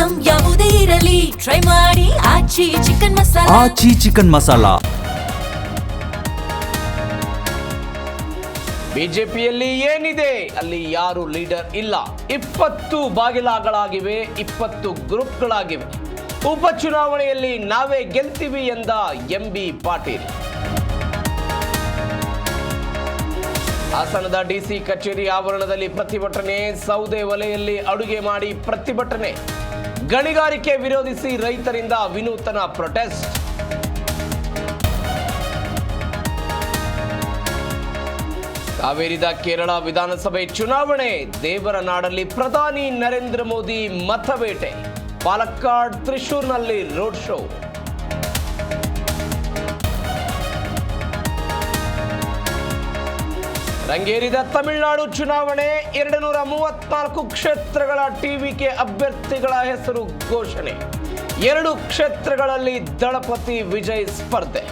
Item ಯಾವುದೇ ಇರಲಿ try ಮಾಡಿ ಆಚಿ ಚಿಕನ್ ಮಸಾಲಾ. ಆಚಿ ಚಿಕನ್ ಮಸಾಲಾ. ಬಿಜೆಪಿಯಲ್ಲಿ ಏನಿದೆ, ಅಲ್ಲಿ ಯಾರು ಲೀಡರ್ ಇಲ್ಲ. 20 ಬಾಗಿಲಾಗಳಾಗಿವೆ, 20 ಗ್ರೂಪ್ಗಳಾಗಿವೆ. ಉಪಚುನಾವಣೆಯಲ್ಲಿ ನಾವೇ ಗೆಲ್ತೀವಿ ಎಂದ ಎಂಬಿ ಪಾಟೀಲ್. ಹಾಸನದ ಡಿಸಿ ಕಚೇರಿ ಆವರಣದಲ್ಲಿ ಪ್ರತಿಭಟನೆ. ಸೌದೆ ಒಲೆಯಲ್ಲಿ ಅಡುಗೆ ಮಾಡಿ ಪ್ರತಿಭಟನೆ. ಗಣಿಗಾರಿಕೆ ವಿರೋಧಿಸಿ ರೈತರಿಂದ ವಿನೂತನ ಪ್ರೊಟೆಸ್ಟ್. ಕಾವೇರಿದ ಕೇರಳ ವಿಧಾನಸಭೆ ಚುನಾವಣೆ. ದೇವರನಾಡಲ್ಲಿ ಪ್ರಧಾನಿ ನರೇಂದ್ರ ಮೋದಿ ಮತಬೇಟೆ. ಪಾಲಕ್ಕಾಡ್, ತ್ರಿಶೂರ್ನಲ್ಲಿ ರೋಡ್ ಶೋ. ರಂಗೇರಿದ ತಮಿಳುನಾಡು ಚುನಾವಣೆ. 234 ಕ್ಷೇತ್ರಗಳ ಟಿವಿಕೆ ಅಭ್ಯರ್ಥಿಗಳ ಹೆಸರು ಘೋಷಣೆ. 2 ಕ್ಷೇತ್ರಗಳಲ್ಲಿ ದಳಪತಿ ವಿಜಯ್ ಸ್ಪರ್ಧೆ.